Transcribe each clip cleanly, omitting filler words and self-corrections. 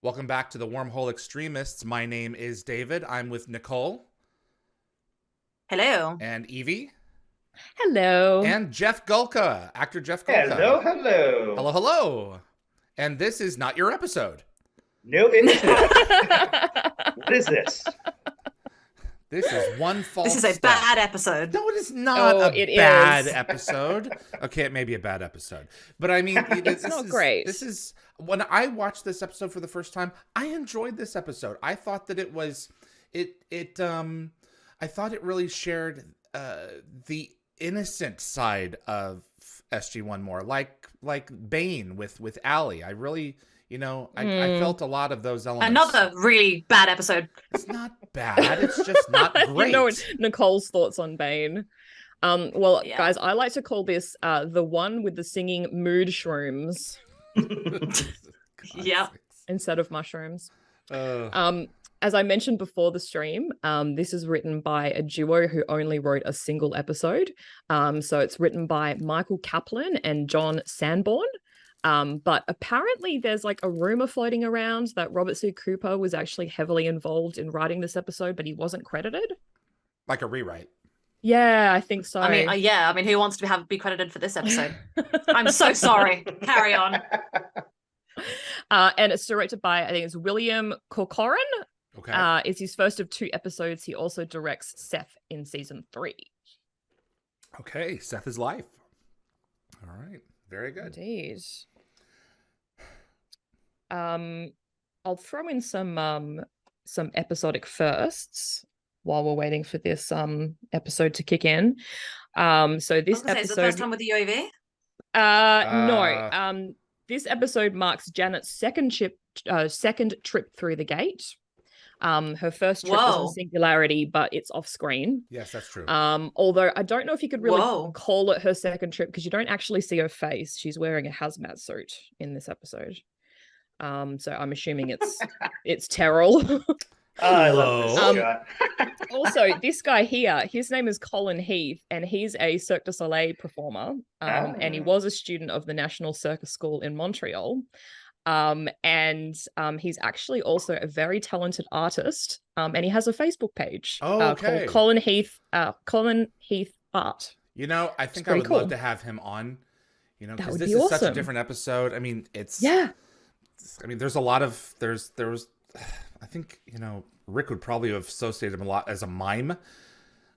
Welcome back to the Wormhole Extremists. My name is David. I'm with Nicole. Hello. And Evie. Hello. And Jeff Gulka, actor Jeff Gulka. Hello, hello. Hello, hello. And this is not your episode. No, it isn't. What is this? This is one false This is a step. bad episode. No, it is not it bad is. episode. Okay, it may be a bad episode. But I mean, It's not great. This is, when I watched this episode for the first time, I enjoyed this episode. I thought that it was, I thought it really shared the innocent side of SG1 more, like Bane with Allie. I really, I felt a lot of those elements. Another really bad episode. It's not bad. It's just not great. You know Nicole's thoughts on Bane. Guys, I like to call this the one with the singing mood shrooms Yep. instead of mushrooms. As I mentioned before the stream, this is written by a duo who only wrote a single episode. So it's written by Michael Kaplan and John Sanborn. But apparently there's like a rumor floating around that Robert C. Cooper was actually heavily involved in writing this episode, but he wasn't credited. Like a rewrite. Yeah, I think so. I mean, who wants to be credited for this episode? I'm so sorry. Carry on. And it's directed by, I think it's William Corcoran. Okay. It's his first of 2 episodes. He also directs Seth in season 3. Okay, Seth is life. All right, very good. Indeed. I'll throw in some episodic firsts while we're waiting for this episode to kick in. So this episode is the first time with the UAV? No. This episode marks Janet's second trip through the gate. Her first trip was in Singularity, but it's off screen. Yes, that's true. Although I don't know if you could really call it her second trip because you don't actually see her face. She's wearing a hazmat suit in this episode. So I'm assuming it's Terrell. I love this shot. Also, this guy here, his name is Colin Heath, and he's a Cirque du Soleil performer. And he was a student of the National Circus School in Montreal. And he's actually also a very talented artist. And he has a Facebook page called Colin Heath Art. I think I would love to have him on, because this is such a different episode. I mean, there's a lot of, there was, I think, Rick would probably have associated him a lot as a mime.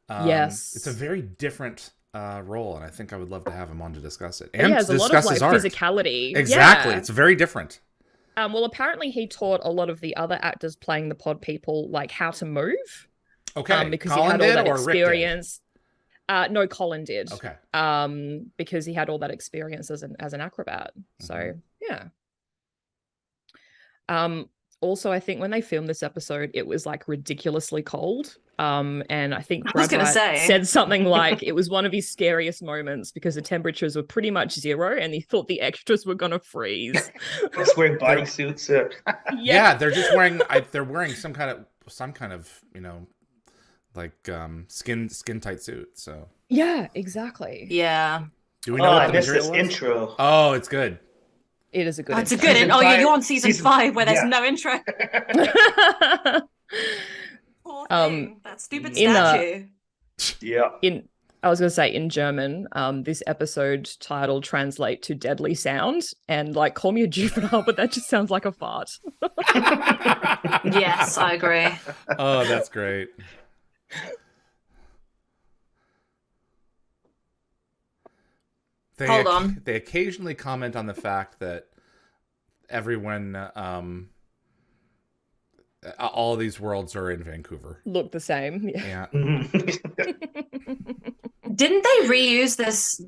Yes. It's a very different role, and I think I would love to have him on to discuss it and has discuss a lot of his art. Physicality. Exactly. Yeah. It's very different. Well, apparently he taught a lot of the other actors playing the pod people like how to move. Okay. Because Colin he had all did, that or Rick experience. No, Colin did. Okay. Because he had all that experience as an acrobat. So yeah. Also, I think when they filmed this episode, it was like ridiculously cold. And I think Brad Wright said something like it was one of his scariest moments because the temperatures were pretty much 0 and he thought the extras were going to freeze. Just wearing bodysuits. Yeah, they're just wearing, they're wearing some kind of, like skin tight suit. So yeah, exactly. Yeah. Do we know what the missed material this was? intro. Oh, it's good. It is a good. It's a good. You're on season 5 where there's no intro. Poor thing. That stupid statue. I was going to say in German, this episode title translate to deadly sound, and like call me a juvenile, but that just sounds like a fart. Yes, I agree. Oh, that's great. Hold on. They occasionally comment on the fact that everyone, all of these worlds are in Vancouver. Look the same. Yeah. Didn't they reuse this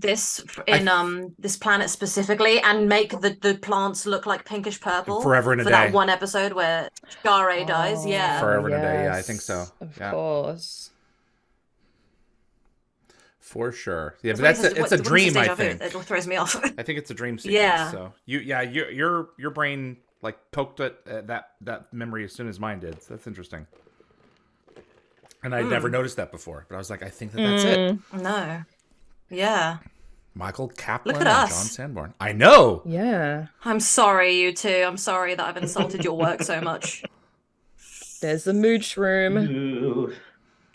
in this planet specifically and make the plants look like pinkish purple Forever and a for Day? that one episode where Gare dies? Yeah. Forever and a Day. Yeah, I think so. Of course. For sure. Yeah, but it's a dream, I think. It throws me off. I think it's a dream sequence. Yeah. So your brain like poked at that memory as soon as mine did. So that's interesting. And I'd never noticed that before, but I was like, I think that's it. No. Yeah. Michael Kaplan Look at and us. John Sanborn. I know. Yeah. I'm sorry, you two. I'm sorry that I've insulted your work so much. There's the mooch room. Ooh.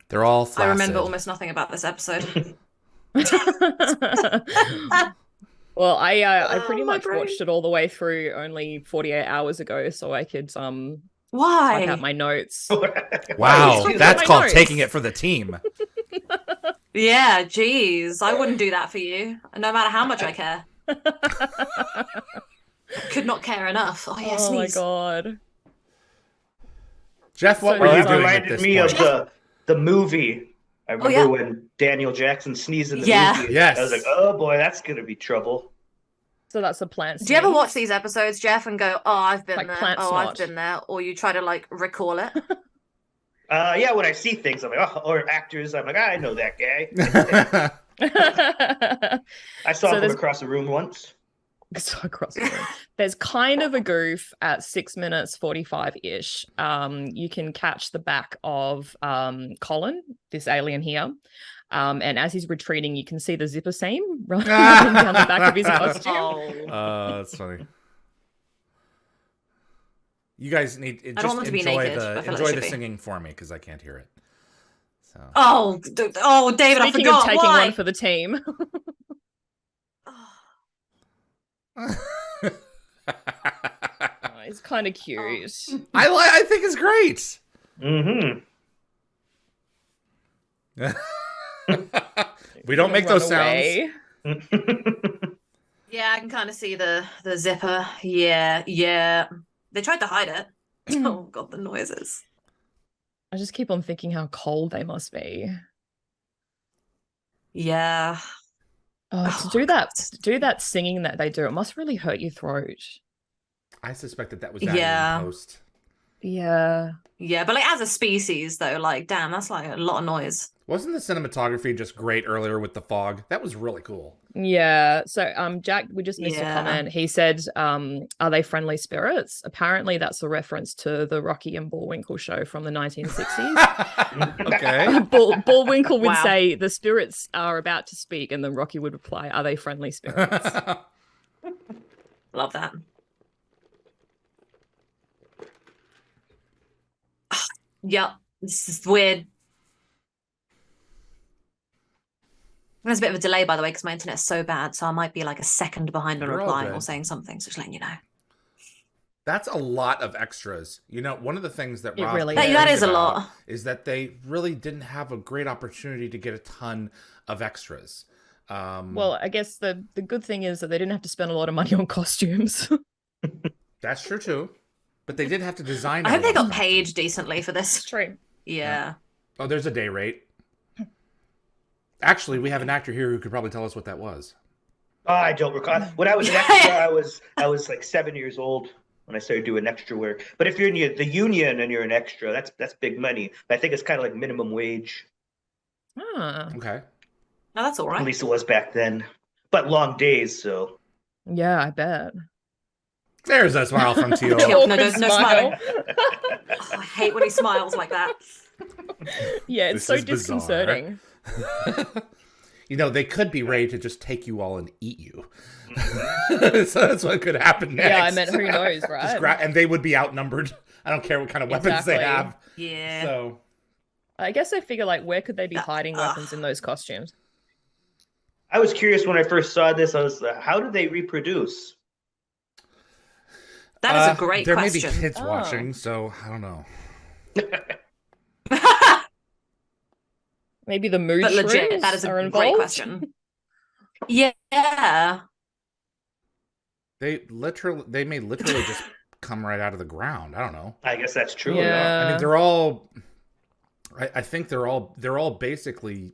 They're all flaccid. I remember almost nothing about this episode. Well, I pretty my much brain. watched it all the way through only 48 hours ago, so I could Why? type out my notes. Wow, that's my called notes. taking it for the team. Yeah, geez. I wouldn't do that for you, no matter how much I care. Could not care enough. Oh, yeah, Oh my sneeze. God. Jeff, what So were you that doing at reminded this me point? of the movie. I remember yeah. when Daniel Jackson sneezed in the Yeah. movie. Yes. I was like, oh boy, that's gonna be trouble. So that's a plant Do you ever sneeze. watch these episodes, Jeff, and go, "Oh, I've been Like there. plant Oh, I've snot. been there," or you try to like recall it? Yeah, when I see things, I'm like, oh, or actors, I'm like, I know that guy. I saw So him from there's- across the room once. So across the room. There's kind of a goof at 6 minutes 45-ish. You can catch the back of Colin, this alien here. And as he's retreating, you can see the zipper seam running down the back of his costume. That's funny. You guys need I don't want just to be enjoy naked, but I feel like it enjoy should the be. singing for me because I can't hear it. So. Oh, David, I Speaking forgot. of taking Why? one for the team. Oh, he's kind of cute. I think it's great. Mm-hmm. We don't make those sounds. Yeah, I can kind of see the zipper. Yeah. They tried to hide it. Oh God, the noises. I just keep on thinking how cold they must be. Yeah. Oh, Oh, to do that singing that they do, it must really hurt your throat. I suspected that was added Yeah. in post. Yeah. Yeah, but like as a species though, like damn, that's like a lot of noise. Wasn't the cinematography just great earlier with the fog? That was really cool. Yeah. So Jack, we just missed a Yeah. comment. He said, are they friendly spirits? Apparently that's a reference to the Rocky and Bullwinkle show from the 1960s. Okay. Bullwinkle would Wow. say the spirits are about to speak, and then Rocky would reply, are they friendly spirits? Love that. Yep, this is weird. There's a bit of a delay, by the way, because my internet's so bad, so I might be like a second behind on You're all replying good. or saying something, so just letting you know. That's a lot of extras. You know, one of the things that It Rob really complained That is a about lot. is that they really didn't have a great opportunity to get a ton of extras. Well, I guess the good thing is that they didn't have to spend a lot of money on costumes. That's true too. But they did have to design. I hope they got everyone. paid decently for this. It's true. Yeah. Oh, there's a day rate. Actually, we have an actor here who could probably tell us what that was. I don't recall. When I was an extra, I was like 7 years old when I started doing extra work. But if you're in the union and you're an extra, that's big money. But I think it's kind of like minimum wage. Ah. Okay. No, that's all At right. least it was back then. But long days, so. Yeah, I bet. There's a smile from Teal. Teal. No, no Awkward smiling. Oh, I hate when he smiles like that. Yeah, This it's so is bizarre. disconcerting. You know, they could be ready to just take you all and eat you. So that's what could happen next. Yeah, I meant who knows, right? And they would be outnumbered. I don't care what kind of weapons they Exactly. have. Yeah. So I guess I figure, like, where could they be That- hiding weapons in those costumes? I was curious when I first saw this. I was how do they reproduce? That is a great there question. may be kids Oh. watching, so I don't know. Maybe the mood But legit, shrooms that is a are great involved? question. Yeah. They may literally just come right out of the ground. I don't know. I guess that's true. Yeah. I mean, they're all. I think they're all basically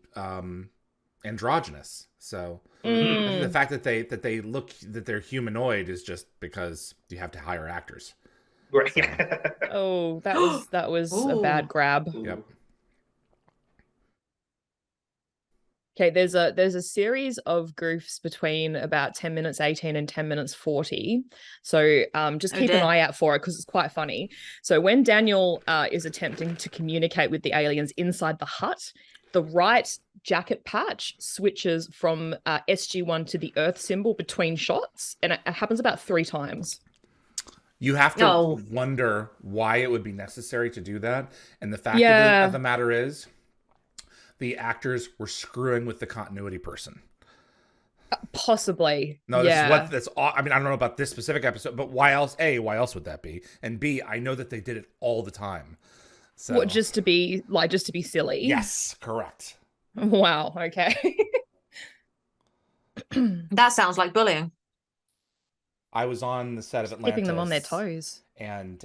androgynous. So I think the fact that they're humanoid is just because you have to hire actors. Right. Oh, that was a Ooh. bad grab. Yep. Okay, there's a series of goofs between about 10 minutes 18 and 10 minutes 40. So just Oh, keep an dear. eye out for it because it's quite funny. So when Daniel is attempting to communicate with the aliens inside the hut, the right jacket patch switches from SG1 to the Earth symbol between shots, and it happens about 3 times. You have to wonder why it would be necessary to do that. And the fact of the matter is, the actors were screwing with the continuity person. Possibly. No, this is what that's. I mean, I don't know about this specific episode, but why else? A, why else would that be? And B, I know that they did it all the time. So what, just to be silly? Yes, correct. Wow. Okay. That sounds like bullying. I was on the set of Atlantis, keeping them on their toes, and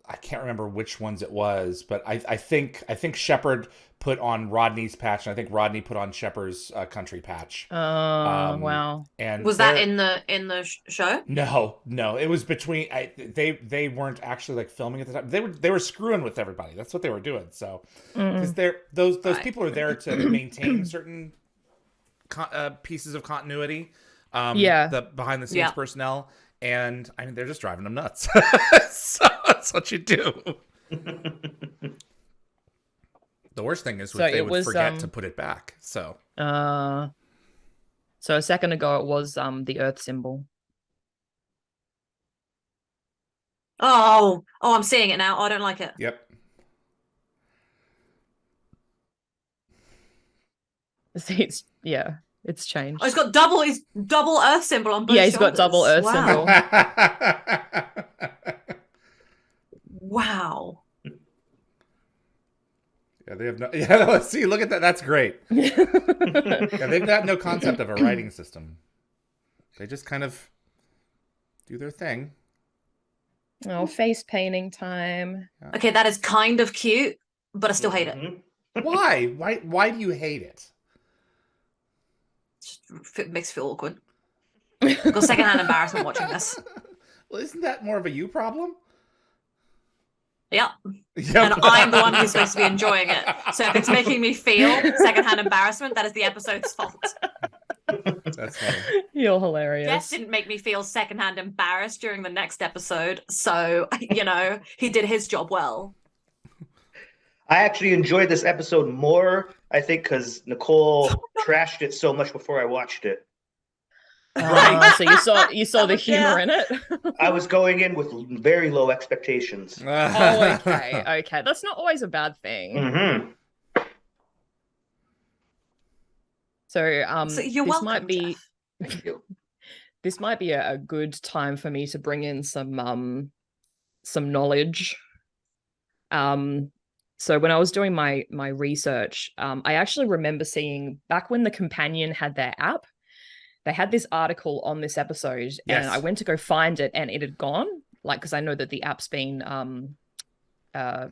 I can't remember which ones it was, but I think Shepard put on Rodney's patch, and I think Rodney put on Shepard's country patch. Wow! And was that in the show? No, it was between. They weren't actually like filming at the time. They were screwing with everybody. That's what they were doing. So because those people are there to maintain certain pieces of continuity. The behind the scenes personnel. And I mean, they're just driving them nuts. So that's what you do. The worst thing is they would forget to put it back. So a second ago it was the Earth symbol. Oh, I'm seeing it now. I don't like it. Yep. See, it's changed. Oh, he's got double Earth symbol on both. Yeah, he's got double Earth symbol. Wow. Yeah, they have no. Yeah, let's see. Look at that. That's great. Yeah, they've got no concept of a writing system. They just kind of do their thing. Oh, face painting time. Okay, that is kind of cute, but I still hate it. Why? Why do you hate it? It makes me feel awkward. I've got secondhand embarrassment watching this. Well, isn't that more of a you problem? Yeah. And I'm the one who's supposed to be enjoying it. So if it's making me feel secondhand embarrassment, that is the episode's fault. That's funny. You're hilarious. Jess didn't make me feel secondhand embarrassed during the next episode. So, he did his job well. I actually enjoyed this episode more, I think, because Nicole trashed it so much before I watched it. Right. So you saw the humor in it. I was going in with very low expectations. Okay. That's not always a bad thing. Mm-hmm. So this you're welcome, might be Jeff. Thank you. This might be a good time for me to bring in some knowledge. So when I was doing my research, I actually remember seeing back when the Companion had their app, they had this article on this episode, and I went to go find it, and it had gone. Like, because I know that the app's been, the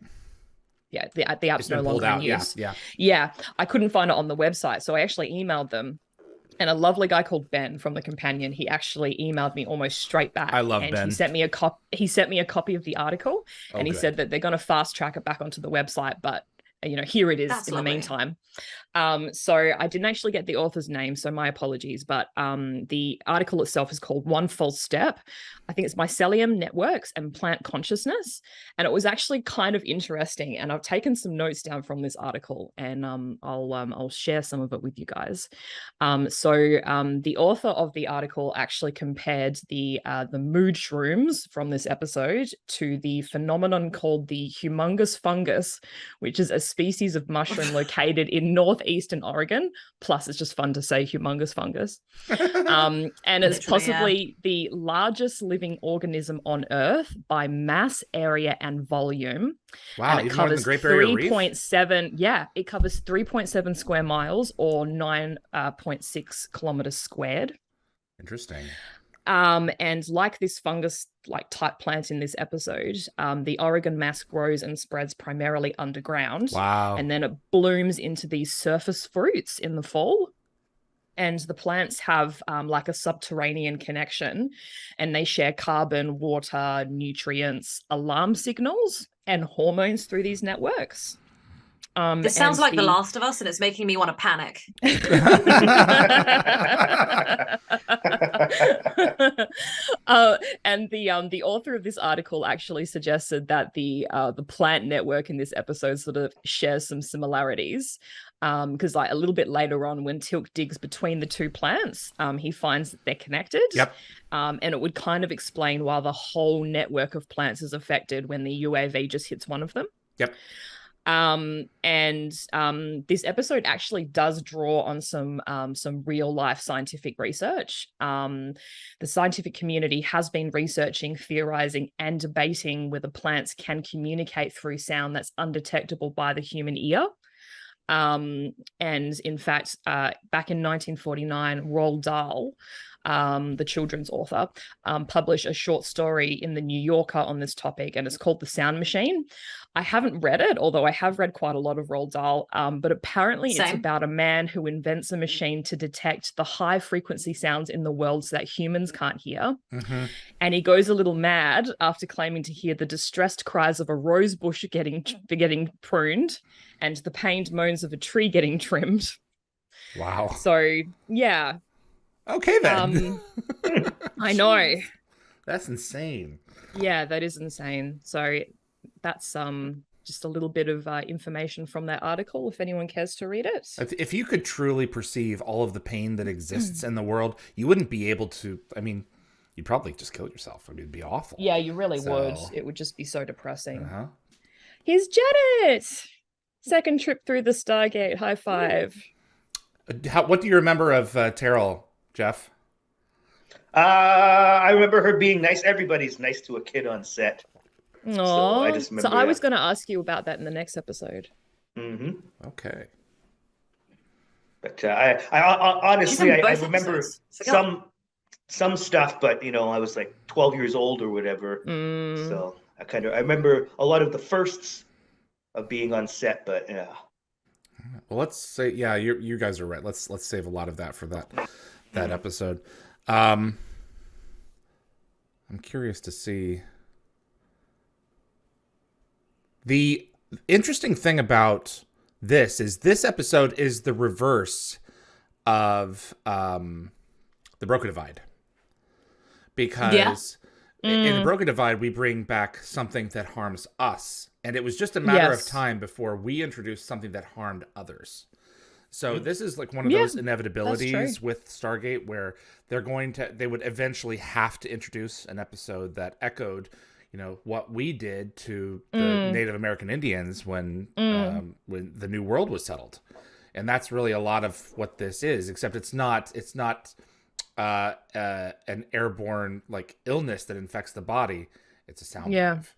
app's no longer in use. Yeah. I couldn't find it on the website, so I actually emailed them. And a lovely guy called Ben from the Companion, he actually emailed me almost straight back. I love Ben. He sent me a copy of the article, and he said that they're going to fast track it back onto the website, but here it is. That's in lovely. The meantime. So I didn't actually get the author's name, so my apologies. But the article itself is called One False Step. I think it's Mycelium Networks and Plant Consciousness. And it was actually kind of interesting. And I've taken some notes down from this article, and I'll share some of it with you guys. So the author of the article actually compared the mood shrooms from this episode to the phenomenon called the humongous fungus, which is a species of mushroom located in northeastern Oregon. Plus, it's just fun to say humongous fungus. And it's possibly the largest living organism on Earth by mass, area, and volume. Wow, and it even more than the Great Barrier Reef? 3.7. Yeah, it covers 3.7 square miles or 9.6 kilometers squared. Interesting. And like this fungus type plant in this episode, the Oregon mass grows and spreads primarily underground. Wow. And then it blooms into these surface fruits in the fall. And the plants have like a subterranean connection, and they share carbon, water, nutrients, alarm signals, and hormones through these networks. This sounds like The Last of Us, and it's making me want to panic. And the author of this article actually suggested that the plant network in this episode sort of shares some similarities. Because like a little bit later on, when Tilk digs between the two plants, he finds that they're connected. Yep. And it would kind of explain why the whole network of plants is affected when the UAV just hits one of them. Yep. This episode actually does draw on some real life scientific research. The scientific community has been researching, theorizing, and debating whether plants can communicate through sound that's undetectable by the human ear. And in fact, back in 1949, Roald Dahl, the children's author, published a short story in the New Yorker on this topic, and it's called The Sound Machine. I haven't read it, although I have read quite a lot of Roald Dahl, but apparently it's about a man who invents a machine to detect the high frequency sounds in the world so that humans can't hear. Mm-hmm. And he goes a little mad after claiming to hear the distressed cries of a rose bush getting pruned and the pained moans of a tree getting trimmed. Wow. So, yeah. Okay, then. I know. That's insane. Yeah, that is insane. So that's just a little bit of information from that article, if anyone cares to read it. If you could truly perceive all of the pain that exists in the world, you wouldn't be able to, I mean, you'd probably just kill yourself. I mean, it'd be awful. Yeah, you really would. It would just be so depressing. Uh-huh. Here's Janet! Second trip through the Stargate. High five. What do you remember of Terrell, Jeff? I remember her being nice. Everybody's nice to a kid on set. Aww. So I was going to ask you about that in the next episode. Mm-hmm. Okay. But I honestly, I remember some stuff, but I was like 12 years old or whatever. So I remember a lot of the firsts of being on set, but yeah. Well, let's say, yeah, you guys are right. Let's save a lot of that for that episode. I'm curious to see. The interesting thing about this episode is the reverse of the Broken Divide. Because in the Broken Divide, we bring back something that harms us. And it was just a matter of time before we introduced something that harmed others. So this is like one of those inevitabilities with Stargate where they would eventually have to introduce an episode that echoed, what we did to the Native American Indians when the New World was settled. And that's really a lot of what this is, except it's not an airborne like illness that infects the body. It's a sound wave.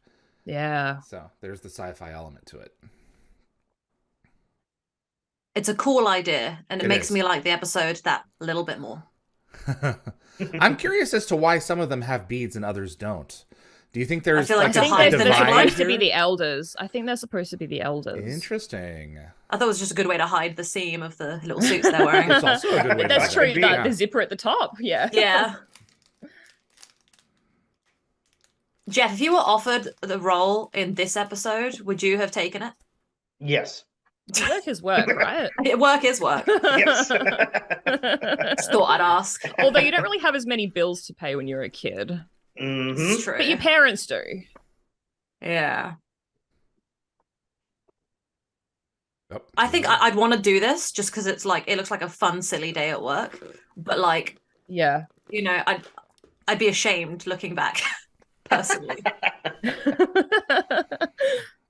Yeah. So there's the sci-fi element to it. It's a cool idea, and it makes me like the episode that little bit more. I'm curious as to why some of them have beads and others don't. Do you think there's I think they're supposed to be the elders. I think they're supposed to be the elders. Interesting. I thought it was just a good way to hide the seam of the little suits they're wearing. It's also a good way That's true. The zipper at the top. Yeah. Yeah. Jeff, if you were offered the role in this episode, would you have taken it? Yes. Work is work, right? Work is work. Yes. Just thought I'd ask. Although you don't really have as many bills to pay when you're a kid. Mm-hmm. It's true. But your parents do. Yeah. Yep. I think I'd want to do this just because it looks like a fun, silly day at work. But yeah, I'd be ashamed looking back. Personally.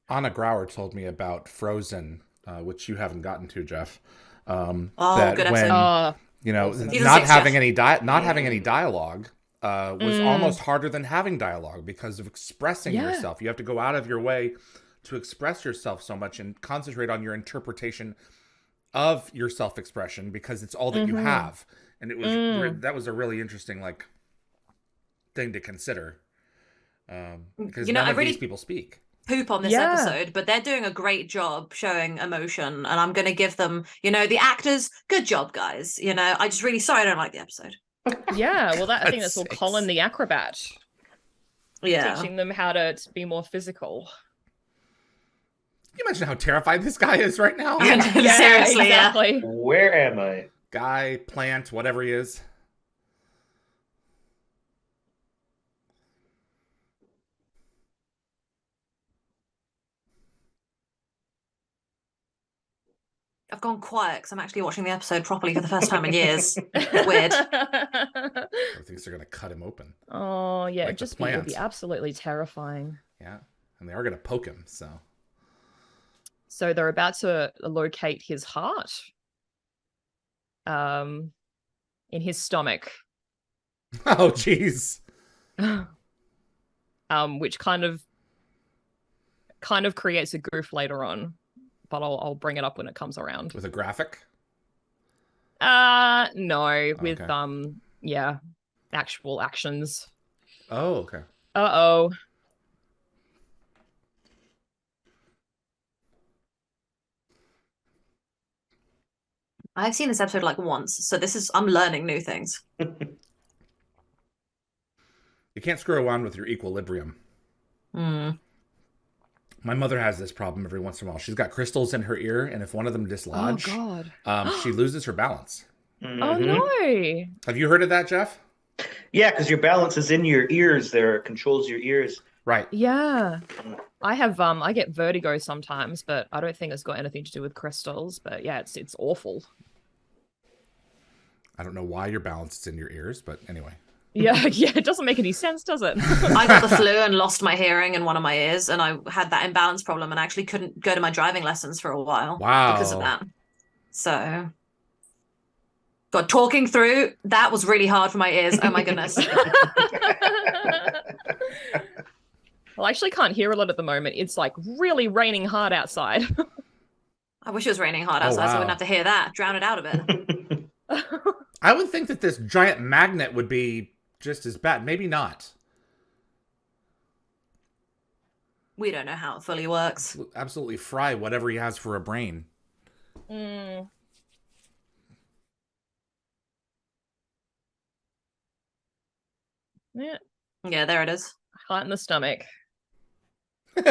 Anna Grauer told me about Frozen, which you haven't gotten to, Jeff. Good when, episode. Not having any dialogue was almost harder than having dialogue because of expressing yourself. You have to go out of your way to express yourself so much and concentrate on your interpretation of your self-expression because it's all that you have. And it was that was a really interesting thing to consier. Because none of these people speak. Poop on this episode, but they're doing a great job showing emotion, and I'm going to give them, the actors, good job, guys. I just really sorry I don't like the episode. Yeah, well, I think that's all Colin the acrobat. Yeah, teaching them how to be more physical. Can you imagine how terrified this guy is right now? Seriously, exactly. Where am I? Guy, plant, whatever he is. I've gone quiet because I'm actually watching the episode properly for the first time in years. It's weird. I think they're going to cut him open. Oh, yeah. Like it would be absolutely terrifying. Yeah. And they are going to poke him, so. So they're about to locate his heart in his stomach. Oh, jeez. Which kind of creates a goof later on. But I'll bring it up when it comes around. With a graphic? No, with okay. Actual actions. Oh, okay. Uh-oh. I've seen this episode like once, so I'm learning new things. You can't screw around with your equilibrium. My mother has this problem every once in a while. She's got crystals in her ear, and if one of them dislodge, she loses her balance. Oh, no. Have you heard of that, Jeff? Yeah, because your balance is in your ears there. It controls your ears. Right. Yeah. I have I get vertigo sometimes, but I don't think it's got anything to do with crystals. But yeah, it's awful. I don't know why your balance is in your ears, but anyway. Yeah, it doesn't make any sense, does it? I got the flu and lost my hearing in one of my ears, and I had that imbalance problem and actually couldn't go to my driving lessons for a while. Wow. Because of that. So, God, talking through, that was really hard for my ears. Oh my goodness. Well, I actually can't hear a lot at the moment. It's like really raining hard outside. I wish it was raining hard outside so I wouldn't have to hear that. Drown it out a bit. I would think that this giant magnet would be just as bad. Maybe not. We don't know how it fully works. Absolutely fry whatever he has for a brain. Yeah. Yeah, there it is. Heart in the stomach. Do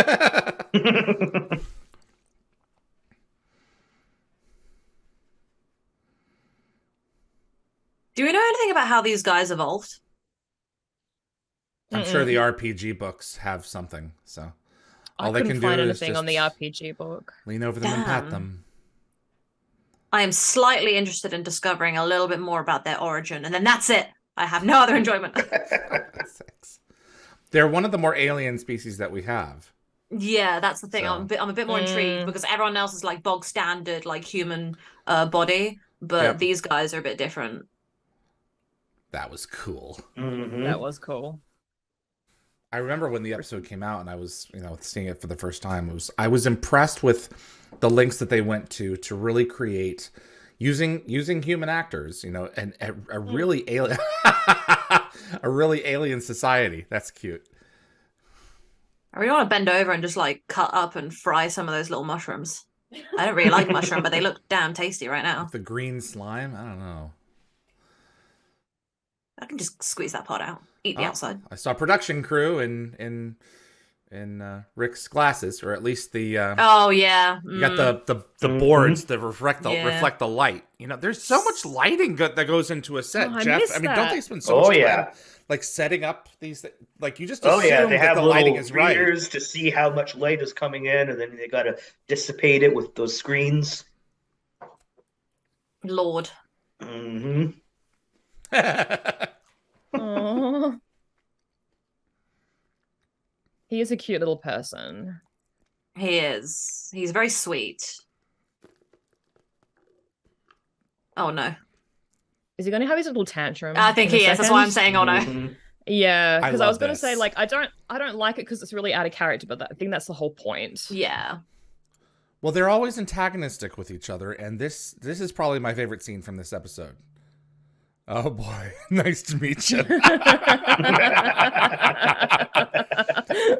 we know anything about how these guys evolved? I'm sure the RPG books have something, so all they can do find is anything on the RPG book. Lean over them and pat them. I am slightly interested in discovering a little bit more about their origin, and then that's it. I have no other enjoyment. They're one of the more alien species that we have. Yeah, that's the thing. So. I'm a bit more intrigued because everyone else is like bog standard, like human body, but these guys are a bit different. That was cool. Mm-hmm. That was cool. I remember when the episode came out and I was, seeing it for the first time. I was impressed with the lengths that they went to really create using human actors, and a really alien a really alien society. That's cute. I really want to bend over and just like cut up and fry some of those little mushrooms. I don't really like mushroom, but they look damn tasty right now. The green slime? I don't know. I can just squeeze that pot out. Eat the outside. I saw production crew in Rick's glasses, or at least the. Oh yeah. You got the boards that reflect the light. There's so much lighting that goes into a set, Jeff. I mean, don't they spend so much time like setting up these? Like you just assume they have that the lighting is right to see how much light is coming in, and then they got to dissipate it with those screens. Lord. Mm-hmm. Aww. He is a cute little person. He is. He's very sweet. Oh no. Is he going to have his little tantrum? I think he is. That's why I'm saying oh no. Mm-hmm. Yeah, because I was going to say like I don't like it because it's really out of character, but I think that's the whole point. Yeah. Well, they're always antagonistic with each other, and this is probably my favorite scene from this episode. Oh boy, nice to meet you.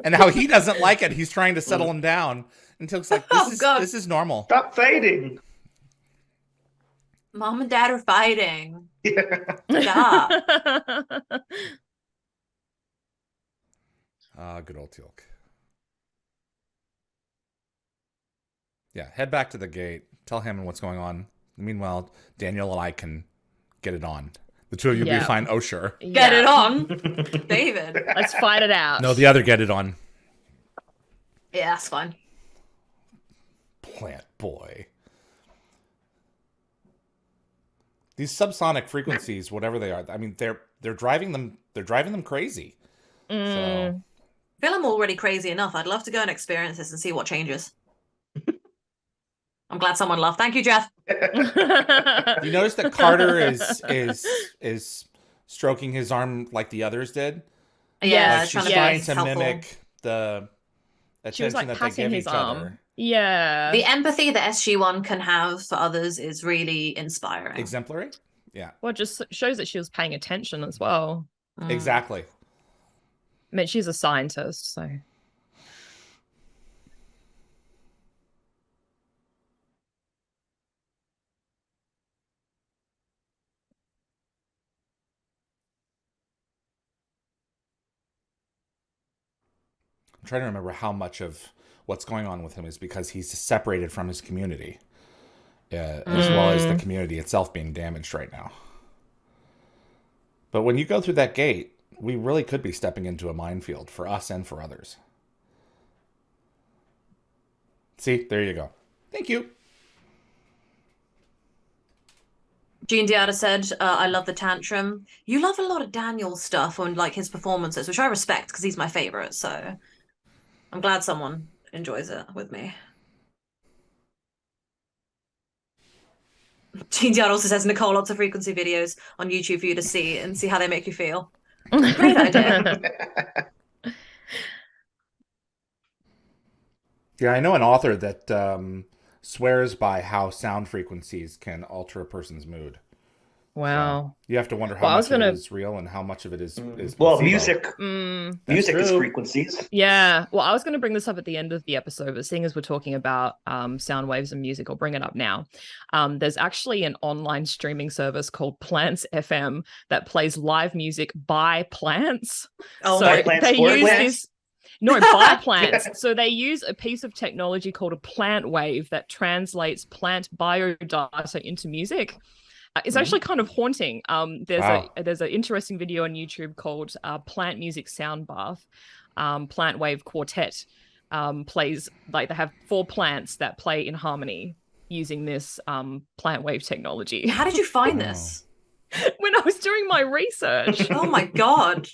And how he doesn't like it. He's trying to settle him down until it's like, this is normal. Stop fighting. Mom and Dad are fighting. Yeah. Stop. Good old Teal'c. Yeah, head back to the gate. Tell Hammond what's going on. Meanwhile, Daniel and I can get it on. The two of you will be fine. Oh, sure. Get it on. David. Let's fight it out. No, the other get it on. Yeah, that's fine. Plant boy. These subsonic frequencies, whatever they are, I mean, they're driving them crazy. So I feel I'm already crazy enough. I'd love to go and experience this and see what changes. I'm glad someone laughed. Thank you, Jeff. You notice that Carter is stroking his arm like the others did. Yeah, like she's trying to mimic the attention that they give each other. Yeah. The empathy that SG1 can have for others is really inspiring. Exemplary? Yeah. Well, it just shows that she was paying attention as well. Exactly. I mean, she's a scientist, so. I'm trying to remember how much of what's going on with him is because he's separated from his community, as well as the community itself being damaged right now. But when you go through that gate, we really could be stepping into a minefield for us and for others. See, there you go. Thank you. Jean Diada said, I love the tantrum. You love a lot of Daniel stuff and like his performances, which I respect because he's my favorite. So I'm glad someone enjoys it with me. Jean Diada also says, Nicole, lots of frequency videos on YouTube for you to see and see how they make you feel. Great idea. Yeah, I know an author that swears by how sound frequencies can alter a person's mood. Wow. So you have to wonder how much of it is real and how much of it is well, placebo. Music is frequencies. Yeah. Well, I was going to bring this up at the end of the episode, but seeing as we're talking about sound waves and music, I'll bring it up now. There's actually an online streaming service called Plants FM that plays live music by plants. Oh, so by plants they for use plants? this. No, by plants. So they use a piece of technology called a plant wave that translates plant biodata into music. It's actually kind of haunting. There's an interesting video on YouTube called Plant Music Sound Bath. Plant Wave Quartet plays, like, they have 4 plants that play in harmony using this plant wave technology. How did you find this? When I was doing my research. Oh my god.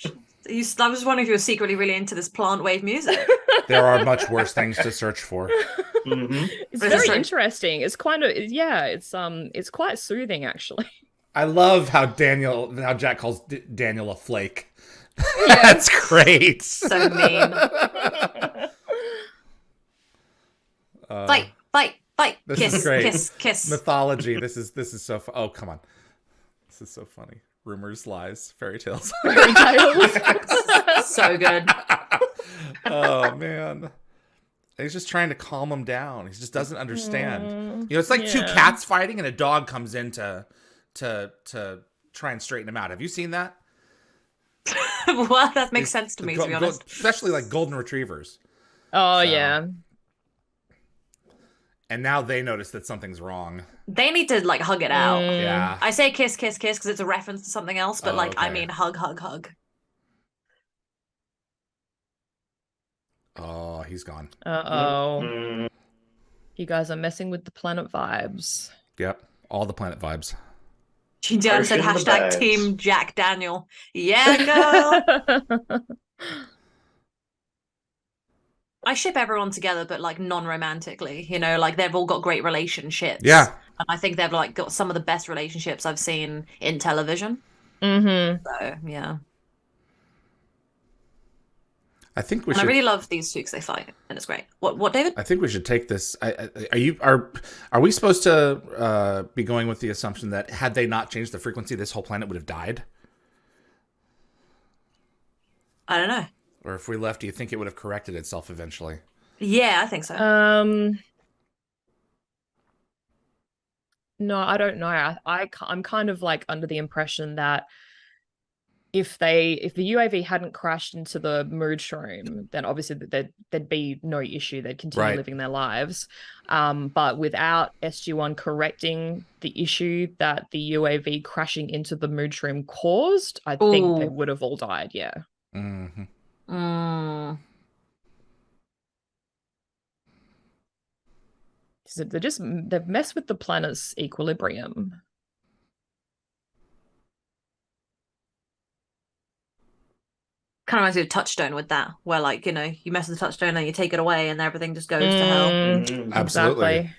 I was wondering if you were secretly really into this plant wave music. There are much worse things to search for. It's very interesting. It's kind of, it's quite soothing, actually. I love how Jack calls Daniel a flake. That's great. So mean. Fight. This Kiss, is great. Kiss. Mythology. This is so fun. Oh, come on. This is so funny. Rumors, lies, fairy tales. So good. Oh man. He's just trying to calm him down. He just doesn't understand. It's like 2 cats fighting and a dog comes in to try and straighten him out. Have you seen that? Well, that makes sense to me, to be honest. Especially like golden retrievers. Oh, yeah. And now they notice that something's wrong. They need to like hug it out. Yeah. I say kiss because it's a reference to something else, but I mean hug. Oh, he's gone. Uh-oh. You guys are messing with the planet vibes. Yep. All the planet vibes. Jean Diana said hashtag Team Jack Daniel. Yeah, girl. I ship everyone together, but like non-romantically, like they've all got great relationships. Yeah. And I think they've like got some of the best relationships I've seen in television. So, yeah. I think we should. I really love these 2 because they fight, and it's great. What, David? I think we should take this. Are we supposed to be going with the assumption that had they not changed the frequency, this whole planet would have died? I don't know. Or if we left, do you think it would have corrected itself eventually? Yeah, I think so. No, I don't know. I'm kind of like under the impression that if the UAV hadn't crashed into the mood shroom, then obviously there'd be no issue. They'd continue living their lives. But without SG1 correcting the issue that the UAV crashing into the mood shroom caused, I think they would have all died. Yeah. Mm-hmm. They've messed with the planet's equilibrium. Kind of reminds me of Touchstone with that, where like, you know, you mess with the touchstone and you take it away and everything just goes to hell. Absolutely. Exactly.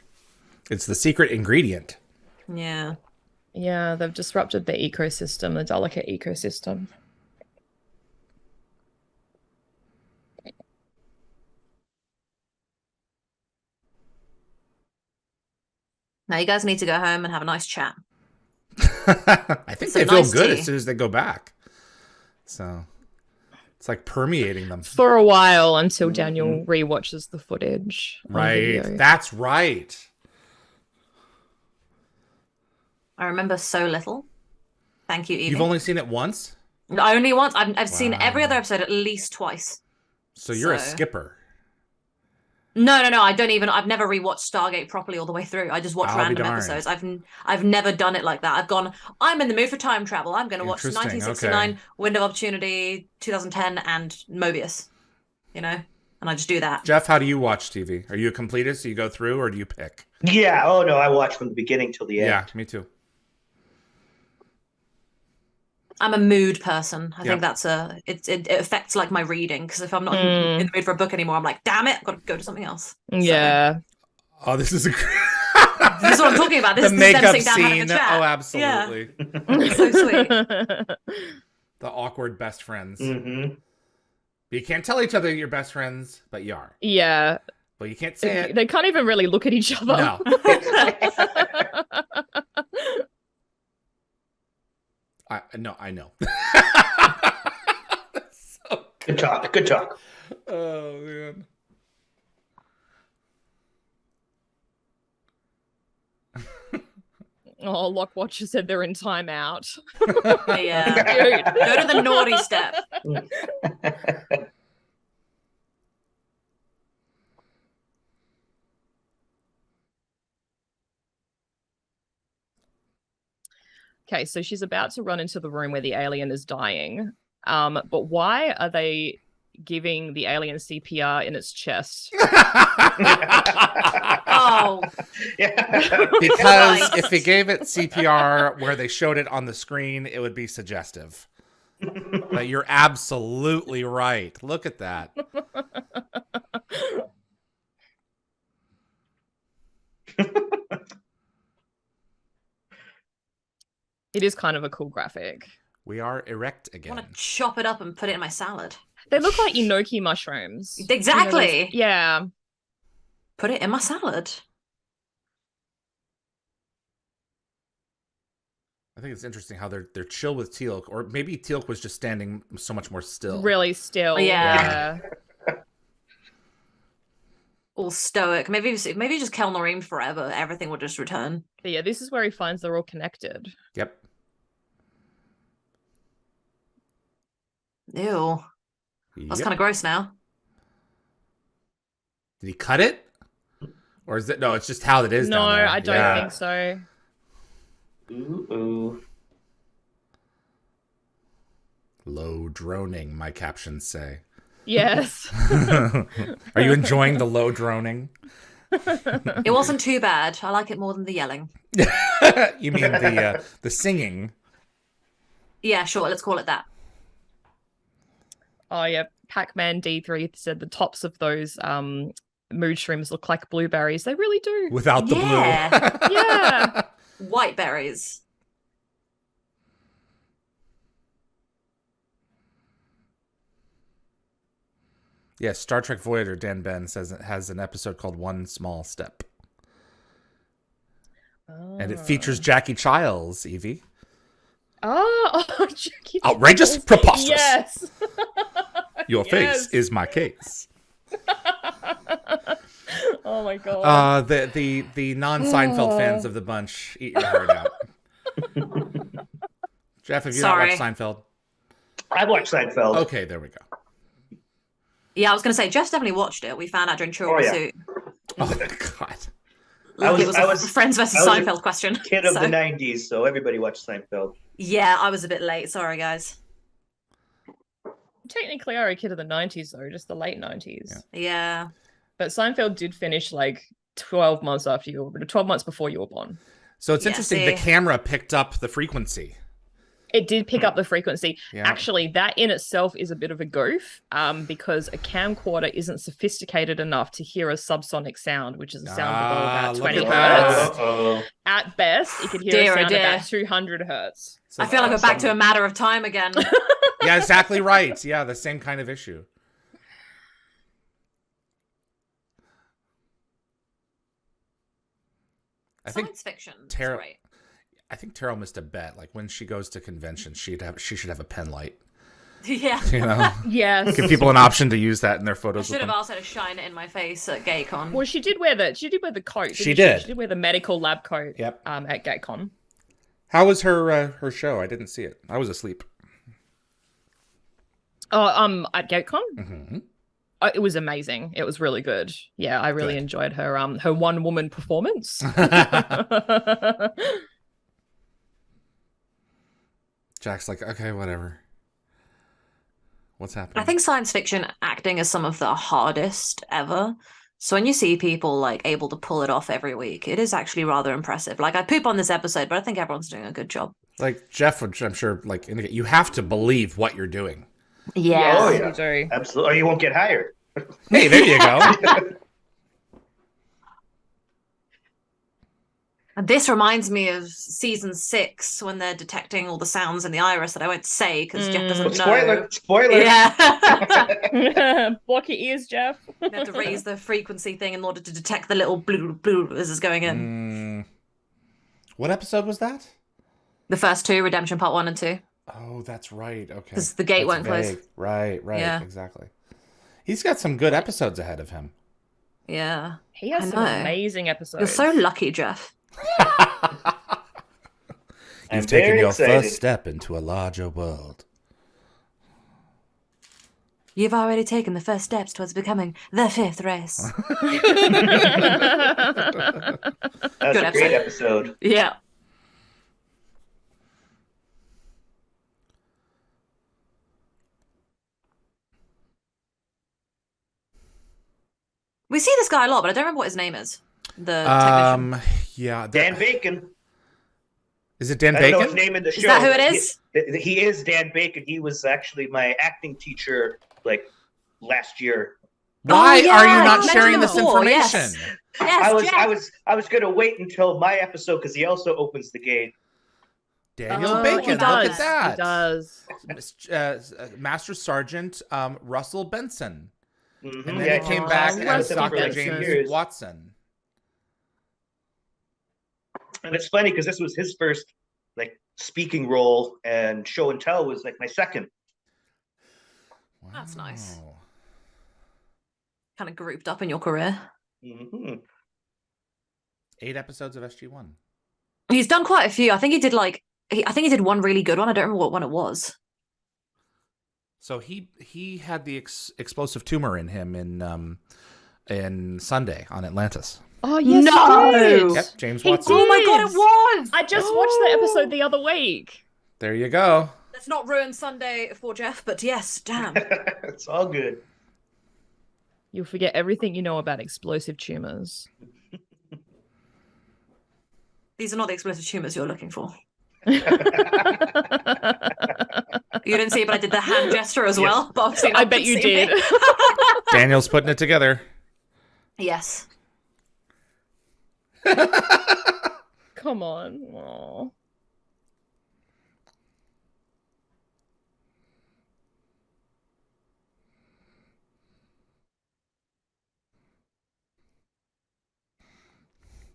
It's the secret ingredient. Yeah. Yeah, they've disrupted the ecosystem, the delicate ecosystem. Now you guys need to go home and have a nice chat. I think they feel good as soon as they go back. So it's like permeating them. For a while until Daniel rewatches the footage. Right. That's right. I remember so little. Thank you, Evie. You've only seen it once? Only once. I've seen every other episode at least twice. So you're a skipper. No. I've never rewatched Stargate properly all the way through. I just watch random episodes. I've never done it like that. I'm in the mood for time travel. I'm going to watch 1969, Window of Opportunity, 2010, and Mobius. You know? And I just do that. Jeff, how do you watch TV? Are you a completist? Do you go through or do you pick? Yeah. Oh, no. I watch from the beginning till the end. Yeah, me too. I'm a mood person. I think that's it affects like my reading, because if I'm not in the mood for a book anymore, I'm like, damn it, I've got to go to something else. Yeah. So. Oh, this is this is what I'm talking about. This the is makeup them scene. Down Oh, absolutely. Yeah. So sweet. The awkward best friends. Mm-hmm. You can't tell each other you're best friends, but you are. Yeah. But you can't say it. They can't even really look at each other. No. I know. So good talk. Good talk. Oh, man. Oh, Lockwatcher said they're in timeout. Yeah. Dude, go to the naughty step. Okay, so she's about to run into the room where the alien is dying. But why are they giving the alien CPR in its chest? Oh. Because if they gave it CPR where they showed it on the screen, it would be suggestive. But you're absolutely right. Look at that. It is kind of a cool graphic. We are erect again. I want to chop it up and put it in my salad. They look like enoki mushrooms. Exactly. You know, yeah. Put it in my salad. I think it's interesting how they're chill with Teal'c, or maybe Teal'c was just standing so much more still. Really still. Yeah. All stoic. Maybe just kill Noreen forever. Everything will just return. But yeah, this is where he finds they're all connected. Yep. Ew. That's kind of gross now. Did he cut it? Or is it... No, it's just how it is down there. No, I don't think so. Ooh. Low droning, my captions say. Yes. Are you enjoying the low droning? It wasn't too bad. I like it more than the yelling. You mean the singing? Yeah, sure. Let's call it that. Oh yeah, Pac-Man D3 said the tops of those mood shrooms look like blueberries. They really do. Without the blue. Yeah. White berries. Yes, Star Trek Voyager, Dan Ben says it has an episode called One Small Step. Oh. And it features Jackie Childs, Evie. Oh, Jackie Outrageous, Childs. preposterous. Yes. Your face is my case. Oh my god. The non-Seinfeld fans of the bunch, eat your heart out. Jeff, have you not watched Seinfeld? I watched Seinfeld. Okay, there we go. Yeah, I was going to say, Jeff's definitely watched it. We found out during Trivial Pursuit. Oh, God. It was a Friends versus Seinfeld question. Kid of the 90s, so everybody watched Seinfeld. Yeah, I was a bit late. Sorry, guys. Technically, I was a kid of the 90s, though, just the late 90s. Yeah. But Seinfeld did finish like 12 months before you were born. So it's interesting. The camera picked up the frequency. It did pick up the frequency. Yeah. Actually, that in itself is a bit of a goof, because a camcorder isn't sophisticated enough to hear a subsonic sound, which is a sound below about 20 hertz. At best, it could hear a sound about 200 hertz. So I feel like we're back to A Matter of Time again. Yeah, exactly right. Yeah, the same kind of issue. Science fiction is great. I think Taro missed a bet. Like when she goes to conventions, she should have a pen light. Yeah. You know? Yes. Give people an option to use that in their photos. I should have asked her to shine it in my face at GayCon. Well, she did wear the coat. She did. She did wear the medical lab coat. Yep. At GayCon. How was her show? I didn't see it. I was asleep. Oh, at GayCon? Mm-hmm. It was amazing. It was really good. Yeah, I really enjoyed her one woman performance. Jack's like, okay, whatever. What's happening? I think science fiction acting is some of the hardest ever. So when you see people like able to pull it off every week, it is actually rather impressive. Like I poop on this episode, but I think everyone's doing a good job. Like Jeff, which I'm sure, like you have to believe what you're doing. Yeah. Oh, yeah. Absolutely. Or you won't get hired. Hey, there you go. And this reminds me of season 6 when they're detecting all the sounds in the iris that I won't say because Jeff doesn't know. Spoiler. Yeah. Block your ears, Jeff. They have to raise the frequency thing in order to detect the little blue as it's going in. What episode was that? The first 2, Redemption Part 1 and 2. Oh, that's right. Okay. Because the gate won't close. Right. Yeah. Exactly. He's got some good episodes ahead of him. Yeah. He has some amazing episodes. You're so lucky, Jeff. You've taken your first step into a larger world. You've already taken the first steps towards becoming the 5th race. That's a great episode. Yeah. We see this guy a lot, but I don't remember what his name is. The technician. Yeah. Dan Bacon. Is it Dan Bacon? I don't know his name in the show. Is that who it is? He is Dan Bacon. He was actually my acting teacher like last year. Why are you not sharing this information? Yes, I was going to wait until my episode because he also opens the gate. Daniel Bacon, look at that. He does. Master Sergeant Russell Benson. Mm-hmm. And then he came back as Dr. James Watson. And it's funny because this was his first like speaking role, and show and tell was like my second. Wow. That's nice. Kind of grouped up in your career. Mm-hmm. 8 episodes of SG1. He's done quite a few. I think he did one really good one. I don't remember what one it was. So he had the explosive tumor in him in Sunday on Atlantis. Oh yes, no! Yep, James Watson. Oh my god, it was! I just watched the episode the other week. There you go. Let's not ruin Sunday for Jeff, but yes, damn. It's all good. You'll forget everything you know about explosive tumors. These are not the explosive tumors you're looking for. You didn't see it, but I did the hand gesture as well. But I bet you did. Daniel's putting it together. Yes. Come on. Aww.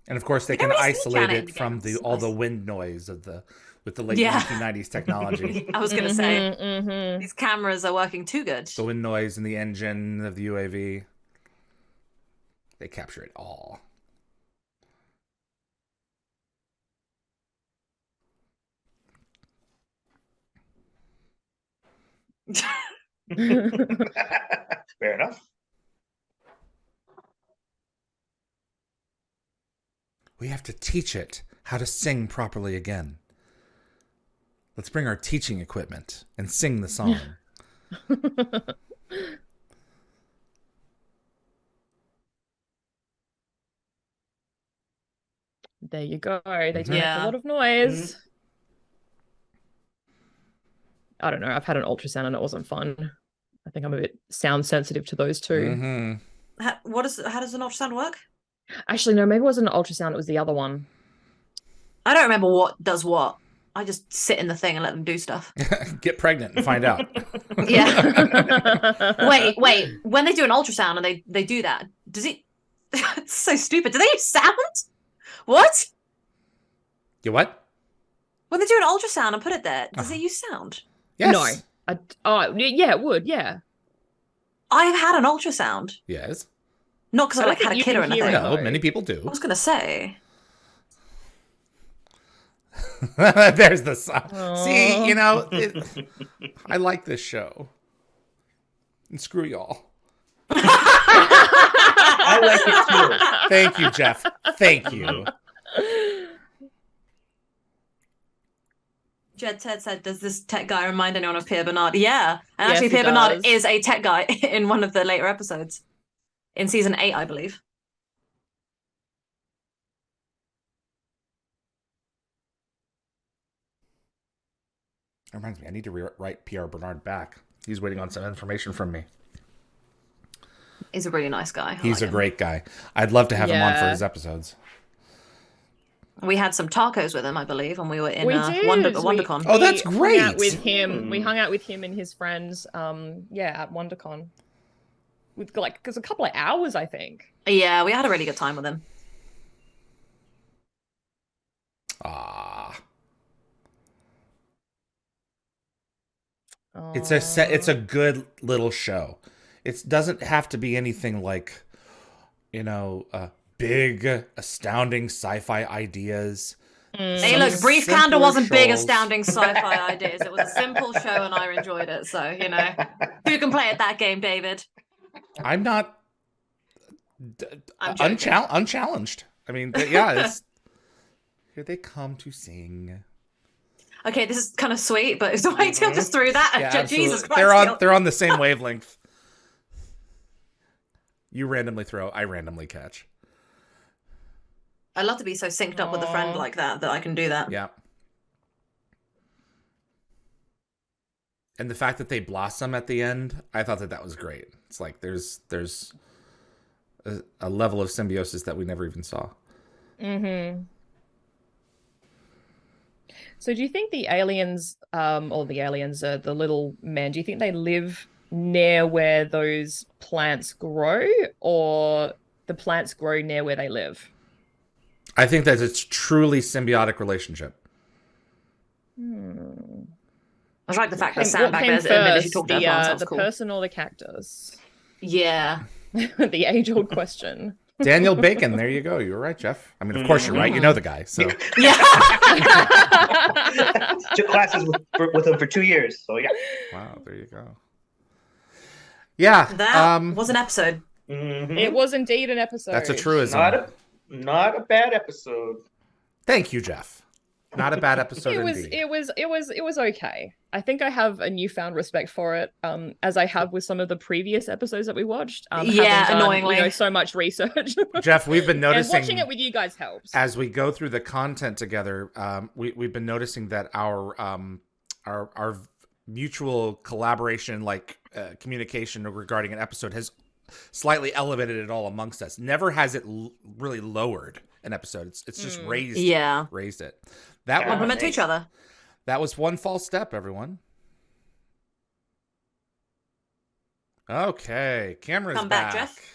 And of course, they can isolate it from all the wind noise with the late 1990s technology. I was going to say, these cameras are working too good. The wind noise and the engine of the UAV. They capture it all. Fair enough. We have to teach it how to sing properly again. Let's bring our teaching equipment and sing the song. There you go. They do make a lot of noise. I don't know. I've had an ultrasound and it wasn't fun. I think I'm a bit sound sensitive to those two. Mm-hmm. How does an ultrasound work? Actually, no, maybe it wasn't an ultrasound. It was the other one. I don't remember what does what. I just sit in the thing and let them do stuff. Get pregnant and find out. Yeah. Wait. When they do an ultrasound and they do that, does it... It's so stupid. Do they use sound? What? You what? When they do an ultrasound and put it there, does it use sound? Yes. No. Yeah, it would, yeah. I've had an ultrasound. Yes. Not because I had a kid or anything. No, many people do. I was going to say... There's the song. See, you know, I like this show. And screw y'all. I like it too. Thank you, Jeff. Thank you. Jed Ted said, does this tech guy remind anyone of Pierre Bernard? Yeah. And yes, actually, Pierre Bernard is a tech guy in one of the later episodes. In season 8, I believe. It reminds me, I need to write Pierre Bernard back. He's waiting on some information from me. He's a really nice guy. He's a great guy. I'd love to have him on for his episodes. We had some tacos with him, I believe, when we were in WonderCon. Oh, that's great. We hung out with him and his friends, at WonderCon. With because a couple of hours, I think. Yeah, we had a really good time with him. It's a good little show. It doesn't have to be anything like, big, astounding sci-fi ideas. Hey, look, Brief Candor wasn't big, astounding sci-fi ideas. It was a simple show, and I enjoyed it. So, who can play at that game, David? I'm not unchallenged. I mean, it's here they come to sing. Okay, this is kind of sweet, but it's wait till just threw that. Yeah, Jesus Christ! They're on the same wavelength. You randomly throw, I randomly catch. I love to be so synced up with a friend like that I can do that. Yeah. And the fact that they blossom at the end, I thought that was great. It's like there's a level of symbiosis that we never even saw. Mm-hmm. So do you think the aliens, the little men, do you think they live near where those plants grow, or the plants grow near where they live? I think that it's truly symbiotic relationship. I like the fact that Sam back there admitted she talked to plants. The person or the cactus? Yeah. The age-old question. Daniel Bacon, there you go. You were right, Jeff. I mean, of course you're right. You know the guy, so. Yeah. Took classes with him for 2 years, so yeah. Wow, there you go. Yeah. That was an episode. Mm-hmm. It was indeed an episode. That's a truism. Not a bad episode. Thank you, Jeff. Not a bad episode indeed. It was okay. I think I have a newfound respect for it, as I have with some of the previous episodes that we watched. Annoyingly. So much research. Jeff, we've been noticing. And watching it with you guys helps. As we go through the content together, we've been noticing that our mutual collaboration, communication regarding an episode, has slightly elevated it all amongst us. Never has it really lowered an episode. It's just raised it. That compliment to each other. That was one false step, everyone. Okay, camera's Come back, Jeff.